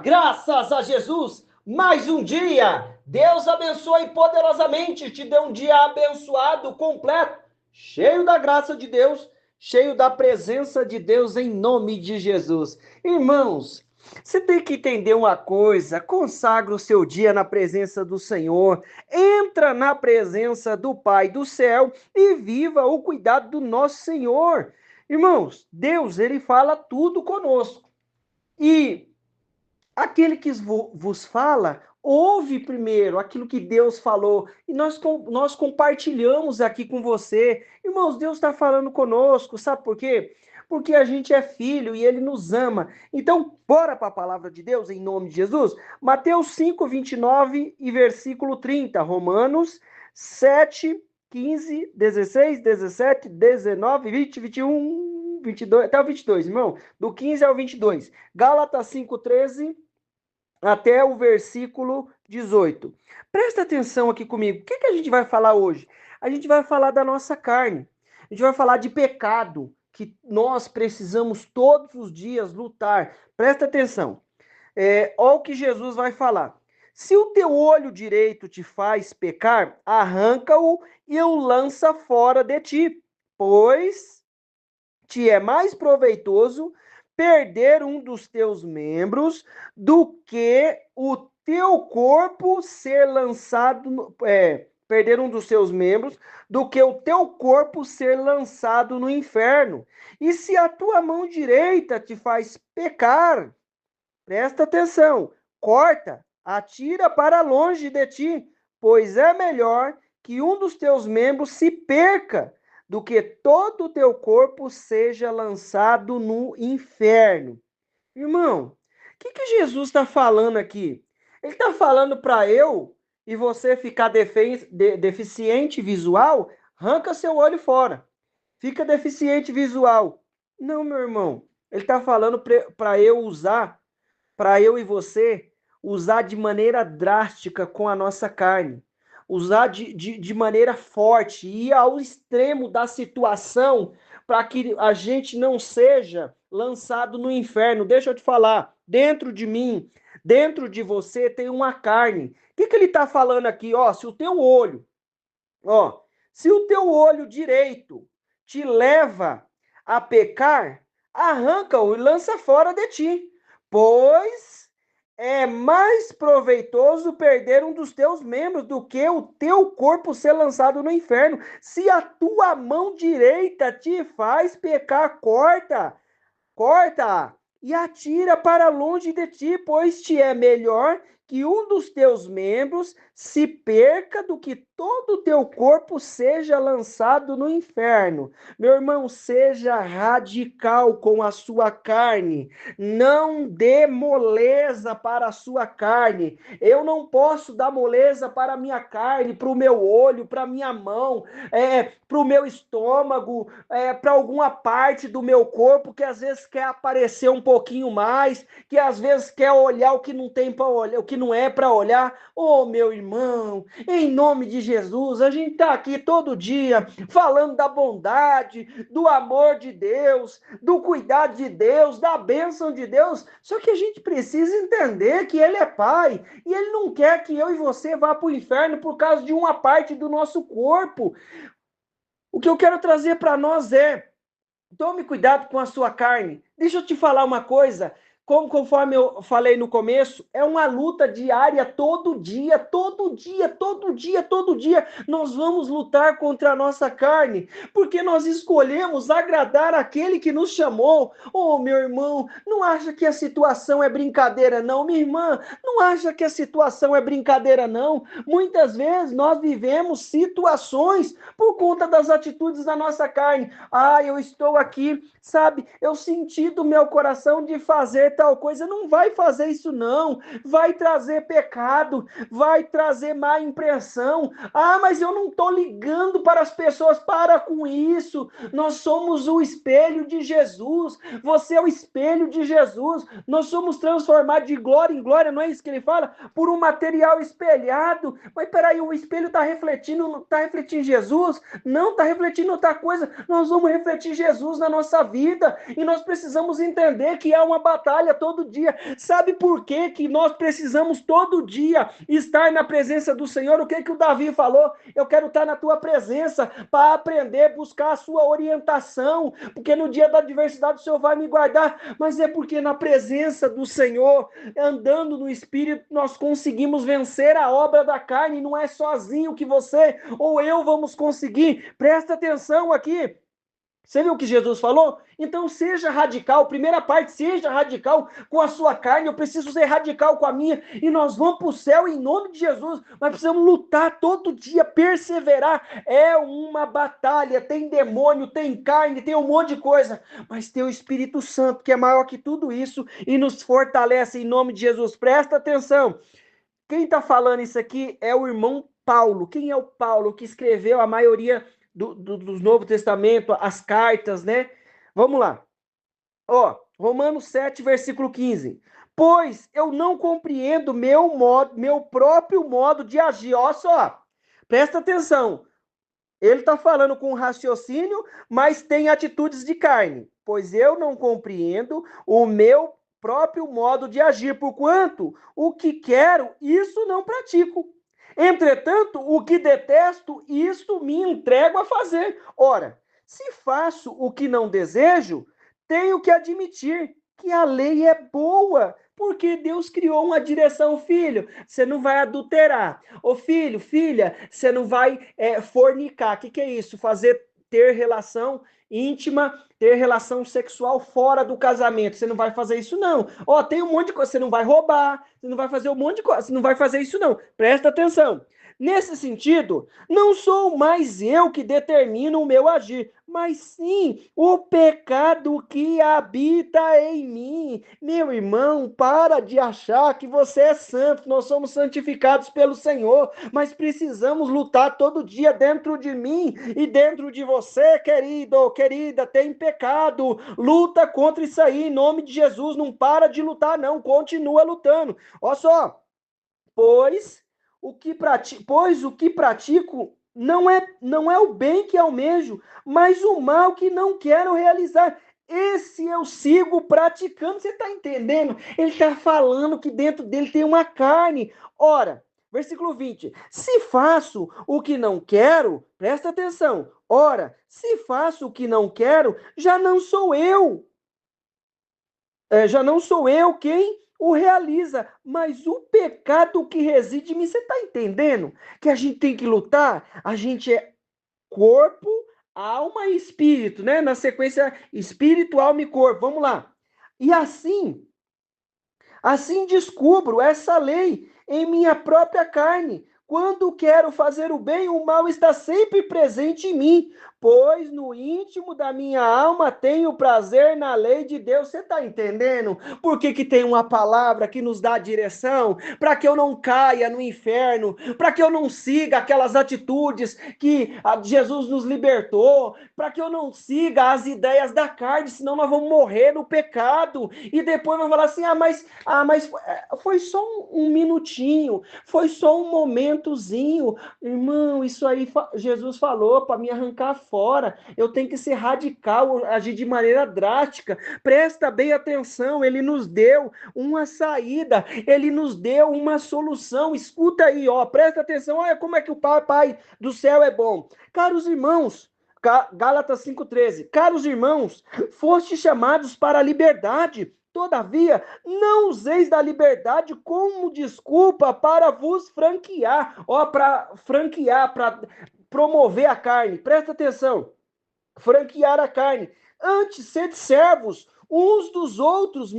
Graças a Jesus, mais um dia. Deus abençoe poderosamente, te dê um dia abençoado, completo, cheio da graça de Deus, cheio da presença de Deus em nome de Jesus. Irmãos, você tem que entender uma coisa, consagra o seu dia na presença do Senhor, entra na presença do Pai do céu e viva o cuidado do nosso Senhor. Irmãos, Deus, ele fala tudo conosco. E aquele que vos fala, ouve primeiro aquilo que Deus falou. E nós compartilhamos aqui com você. Irmãos, Deus está falando conosco. Sabe por quê? Porque a gente é filho e Ele nos ama. Então, bora para a palavra de Deus em nome de Jesus? Mateus 5, 29 e versículo 30. Romanos 7, 15, 16, 17, 19, 20, 21, 22, até o 22, irmão. Do 15 ao 22. Gálatas 5, 13 até o versículo 18. Presta atenção aqui comigo. O que a gente vai falar hoje? A gente vai falar da nossa carne. A gente vai falar de pecado, que nós precisamos todos os dias lutar. Presta atenção. Olha o que Jesus vai falar. Se o teu olho direito te faz pecar, arranca-o e o lança fora de ti, pois te é mais proveitoso perder um dos teus membros do que o teu corpo ser lançado, perder um dos seus membros, do que o teu corpo ser lançado no inferno. E se a tua mão direita te faz pecar, presta atenção, corta, atira para longe de ti, pois é melhor que um dos teus membros se perca do que todo o teu corpo seja lançado no inferno. Irmão, o que Jesus está falando aqui? Ele está falando para eu e você ficar deficiente visual, arranca seu olho fora. Fica deficiente visual. Não, meu irmão. Ele está falando para eu e você, usar de maneira drástica com a nossa carne. Usar de maneira forte, ir ao extremo da situação para que a gente não seja lançado no inferno. Deixa eu te falar, dentro de mim, dentro de você tem uma carne. O que ele está falando aqui? Se o teu olho direito te leva a pecar, arranca-o e lança fora de ti, pois é mais proveitoso perder um dos teus membros do que o teu corpo ser lançado no inferno. Se a tua mão direita te faz pecar, corta e atira para longe de ti, pois te é melhor que um dos teus membros se perca do que todo o teu corpo seja lançado no inferno. Meu irmão, seja radical com a sua carne. Não dê moleza para a sua carne. Eu não posso dar moleza para a minha carne, para o meu olho, para a minha mão, para o meu estômago, para alguma parte do meu corpo que às vezes quer aparecer um pouquinho mais, que às vezes quer olhar o que não tem para olhar, o que não é para olhar. Meu irmão, em nome de Jesus, a gente está aqui todo dia falando da bondade, do amor de Deus, do cuidado de Deus, da bênção de Deus, só que a gente precisa entender que Ele é Pai, e Ele não quer que eu e você vá para o inferno por causa de uma parte do nosso corpo. O que eu quero trazer para nós tome cuidado com a sua carne. Deixa eu te falar uma coisa. Conforme eu falei no começo, é uma luta diária, todo dia, nós vamos lutar contra a nossa carne, porque nós escolhemos agradar aquele que nos chamou. Meu irmão, não acha que a situação é brincadeira não, minha irmã, não acha que a situação é brincadeira não. Muitas vezes nós vivemos situações por conta das atitudes da nossa carne. Eu estou aqui, sabe, eu senti do meu coração de fazer tal coisa. Não vai fazer isso não, vai trazer pecado, vai trazer má impressão. Mas eu não estou ligando para as pessoas. Para com isso, nós somos o espelho de Jesus, você é o espelho de Jesus, nós somos transformados de glória em glória, não é isso que ele fala? Por um material espelhado. Mas peraí, o espelho está refletindo Jesus? Não, está refletindo outra coisa. Nós vamos refletir Jesus na nossa vida, e nós precisamos entender que há uma batalha batalha todo dia. Sabe por quê que nós precisamos todo dia estar na presença do Senhor? O que o Davi falou? Eu quero estar na tua presença para aprender, buscar a sua orientação, porque no dia da adversidade o Senhor vai me guardar, mas é porque na presença do Senhor, andando no Espírito, nós conseguimos vencer a obra da carne, não é sozinho que você ou eu vamos conseguir. Presta atenção aqui. Você viu o que Jesus falou? Então seja radical. Primeira parte, seja radical com a sua carne. Eu preciso ser radical com a minha. E nós vamos para o céu em nome de Jesus. Mas precisamos lutar todo dia, perseverar. É uma batalha. Tem demônio, tem carne, tem um monte de coisa. Mas tem o Espírito Santo, que é maior que tudo isso e nos fortalece em nome de Jesus. Presta atenção. Quem está falando isso aqui é o irmão Paulo. Quem é o Paulo que escreveu a maioria do Novo Testamento, as cartas, né? Vamos lá. Ó, Romanos 7, versículo 15. Pois eu não compreendo meu próprio modo de agir. Ó só, presta atenção. Ele está falando com raciocínio, mas tem atitudes de carne. Pois eu não compreendo o meu próprio modo de agir, porquanto o que quero, isso não pratico. Entretanto, o que detesto, isto me entrego a fazer. Ora, se faço o que não desejo, tenho que admitir que a lei é boa, porque Deus criou uma direção, filho, você não vai adulterar. Ô filho, filha, você não vai fornicar. O que é isso? Ter relação íntima, ter relação sexual fora do casamento. Você não vai fazer isso, não. Ó, tem um monte de coisa. Você não vai roubar, você não vai fazer um monte de coisa. Você não vai fazer isso, não. Presta atenção. Nesse sentido, não sou mais eu que determino o meu agir, mas sim o pecado que habita em mim. Meu irmão, para de achar que você é santo, nós somos santificados pelo Senhor, mas precisamos lutar todo dia dentro de mim e dentro de você, querido ou querida, tem pecado, luta contra isso aí, em nome de Jesus, não para de lutar não, continua lutando. Olha só, pois o que pratico não é o bem que almejo, mas o mal que não quero realizar. Esse eu sigo praticando. Você está entendendo? Ele está falando que dentro dele tem uma carne. Ora, versículo 20. Se faço o que não quero, presta atenção. Ora, se faço o que não quero, já não sou eu. Já não sou eu quem o realiza, mas o pecado que reside em mim. Você está entendendo? Que a gente tem que lutar? A gente é corpo, alma e espírito, né? Na sequência, espírito, alma e corpo. Vamos lá. E assim descubro essa lei em minha própria carne. Quando quero fazer o bem, o mal está sempre presente em mim, pois no íntimo da minha alma tenho prazer na lei de Deus. Você está entendendo? Por que tem uma palavra que nos dá direção? Para que eu não caia no inferno, para que eu não siga aquelas atitudes que Jesus nos libertou, para que eu não siga as ideias da carne, senão nós vamos morrer no pecado. E depois vamos falar assim, mas foi só um minutinho, foi só um momentozinho. Irmão, isso aí Jesus falou para me arrancar fora. Eu tenho que ser radical, agir de maneira drástica. Presta bem atenção, ele nos deu uma saída, ele nos deu uma solução. Escuta aí, ó, presta atenção, olha como é que o Pai do céu é bom. Caros irmãos, Gálatas 5,13, caros irmãos, fostes chamados para a liberdade. Todavia, não useis da liberdade como desculpa para vos franquear, para promover a carne. Presta atenção, franquear a carne. Antes, sede servos uns dos outros,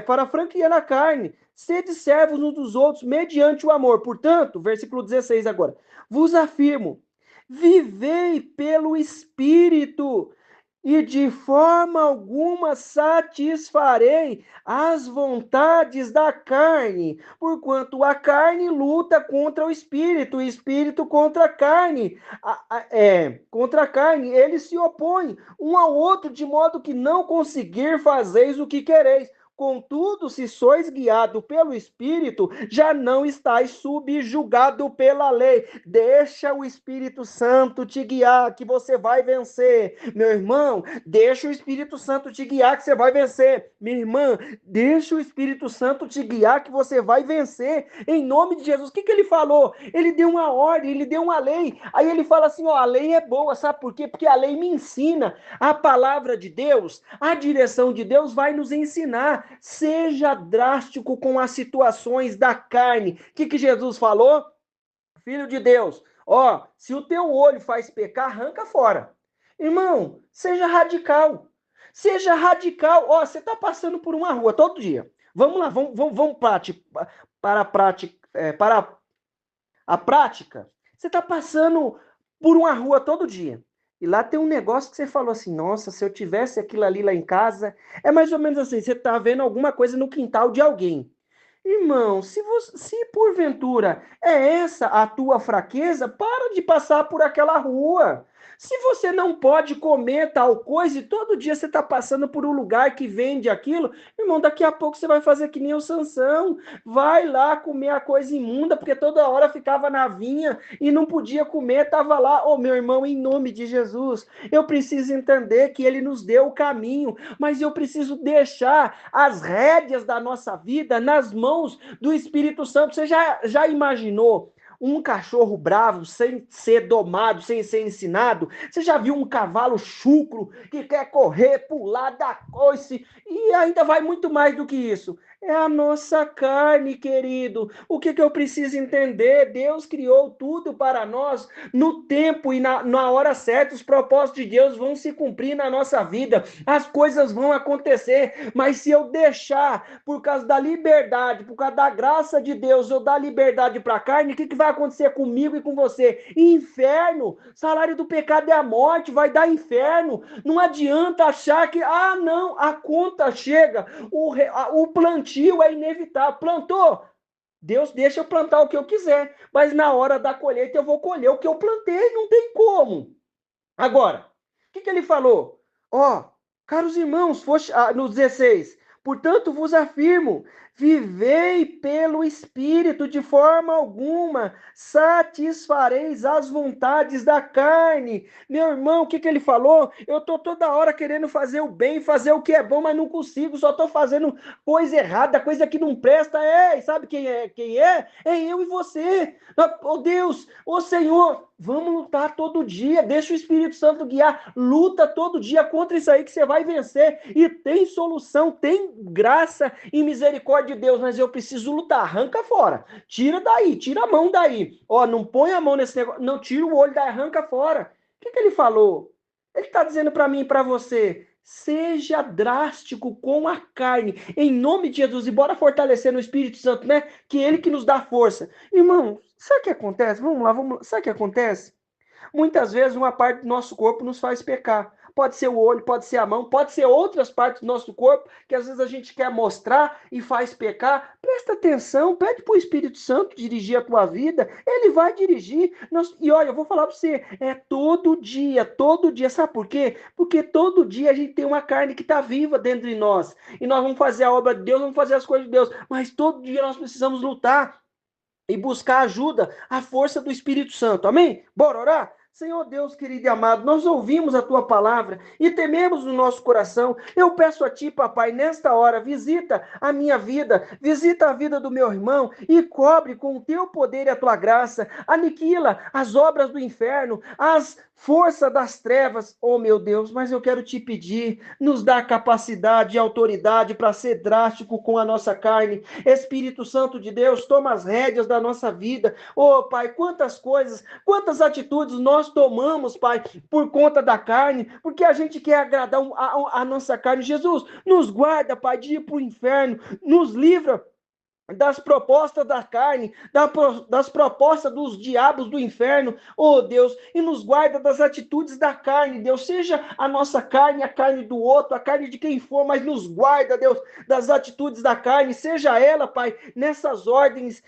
para franquear a carne. Sede servos uns dos outros, mediante o amor. Portanto, versículo 16 agora. Vos afirmo, vivei pelo Espírito, e de forma alguma satisfarei as vontades da carne, porquanto a carne luta contra o espírito contra a carne. Contra a carne, eles se opõem um ao outro, de modo que não conseguir fazeis o que quereis. Contudo, se sois guiado pelo Espírito, já não estáis subjugado pela lei. Deixa o Espírito Santo te guiar, que você vai vencer. Meu irmão, deixa o Espírito Santo te guiar, que você vai vencer. Minha irmã, deixa o Espírito Santo te guiar, que você vai vencer. Em nome de Jesus. O que ele falou? Ele deu uma ordem, ele deu uma lei. Aí ele fala assim, ó, a lei é boa, sabe por quê? Porque a lei me ensina. A palavra de Deus, a direção de Deus vai nos ensinar. Seja drástico com as situações da carne. O que Jesus falou? Filho de Deus, ó, se o teu olho faz pecar, arranca fora. Irmão, seja radical. Seja radical. Ó, você está passando por uma rua todo dia. Vamos lá, vamos para a prática. Para a prática. Você está passando por uma rua todo dia. E lá tem um negócio que você falou assim, nossa, se eu tivesse aquilo ali lá em casa, é mais ou menos assim, você está vendo alguma coisa no quintal de alguém. Irmão, se porventura é essa a tua fraqueza, para de passar por aquela rua. Se você não pode comer tal coisa e todo dia você está passando por um lugar que vende aquilo, irmão, daqui a pouco você vai fazer que nem o Sansão. Vai lá comer a coisa imunda, porque toda hora ficava na vinha e não podia comer, estava lá. Ô, meu irmão, em nome de Jesus, eu preciso entender que ele nos deu o caminho, mas eu preciso deixar as rédeas da nossa vida nas mãos do Espírito Santo. Você já imaginou um cachorro bravo sem ser domado, sem ser ensinado? Você já viu um cavalo chucro que quer correr, pular, dar coice e ainda vai muito mais do que isso? É a nossa carne, querido. O que eu preciso entender? Deus criou tudo para nós no tempo e na hora certa. Os propósitos de Deus vão se cumprir na nossa vida. As coisas vão acontecer. Mas se eu deixar, por causa da liberdade, por causa da graça de Deus, eu dar liberdade para a carne, o que vai acontecer comigo e com você? Inferno. Salário do pecado é a morte, vai dar inferno. Não adianta achar que, não, a conta chega, o plantio é inevitável. Plantou? Deus deixa eu plantar o que eu quiser, mas na hora da colheita eu vou colher o que eu plantei, não tem como. Agora, o que ele falou? Caros irmãos, no 16, portanto vos afirmo, vivei pelo Espírito, de forma alguma satisfareis as vontades da carne. Meu irmão, o que ele falou? Eu estou toda hora querendo fazer o bem, fazer o que é bom, mas não consigo, só estou fazendo coisa errada, coisa que não presta. Sabe quem é? É eu e você. Oh Deus, oh Senhor, vamos lutar todo dia, deixa o Espírito Santo guiar, luta todo dia contra isso aí que você vai vencer, e tem solução, tem graça e misericórdia de Deus, mas eu preciso lutar, arranca fora, tira daí, tira a mão daí, não põe a mão nesse negócio, não, tira o olho daí, arranca fora. O que ele falou? Ele está dizendo para mim e para você, seja drástico com a carne, em nome de Jesus, e bora fortalecer no Espírito Santo, né? Que é ele que nos dá força. Irmão, sabe o que acontece? Vamos lá. Sabe o que acontece? Muitas vezes uma parte do nosso corpo nos faz pecar. Pode ser o olho, pode ser a mão, pode ser outras partes do nosso corpo que às vezes a gente quer mostrar e faz pecar. Presta atenção, pede para o Espírito Santo dirigir a tua vida. Ele vai dirigir. E olha, eu vou falar para você, é todo dia. Sabe por quê? Porque todo dia a gente tem uma carne que está viva dentro de nós. E nós vamos fazer a obra de Deus, vamos fazer as coisas de Deus. Mas todo dia nós precisamos lutar e buscar ajuda, a força do Espírito Santo. Amém? Bora orar? Senhor Deus, querido e amado, nós ouvimos a tua palavra e tememos no nosso coração. Eu peço a ti, papai, nesta hora, visita a minha vida, visita a vida do meu irmão e cobre com o teu poder e a tua graça, aniquila as obras do inferno, as forças das trevas. Oh, meu Deus, mas eu quero te pedir, nos dá capacidade e autoridade para ser drástico com a nossa carne. Espírito Santo de Deus, toma as rédeas da nossa vida. Oh, Pai, quantas coisas, quantas atitudes nós tomamos, Pai, por conta da carne, porque a gente quer agradar a nossa carne. Jesus, nos guarda, Pai, de ir para o inferno, nos livra das propostas da carne, das propostas dos diabos do inferno, oh Deus, e nos guarda das atitudes da carne, Deus, seja a nossa carne, a carne do outro, a carne de quem for, mas nos guarda, Deus, das atitudes da carne, seja ela, Pai, nessas ordens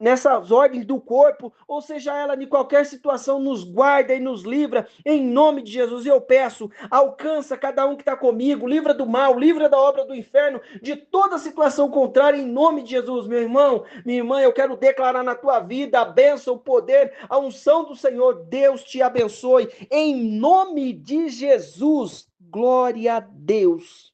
nessas ordens do corpo, ou seja ela em qualquer situação, nos guarda e nos livra, em nome de Jesus. Eu peço, alcança cada um que está comigo, livra do mal, livra da obra do inferno, de toda situação contrária, em nome de Jesus. Meu irmão, minha irmã, eu quero declarar na tua vida a bênção, o poder, a unção do Senhor. Deus te abençoe, em nome de Jesus. Glória a Deus.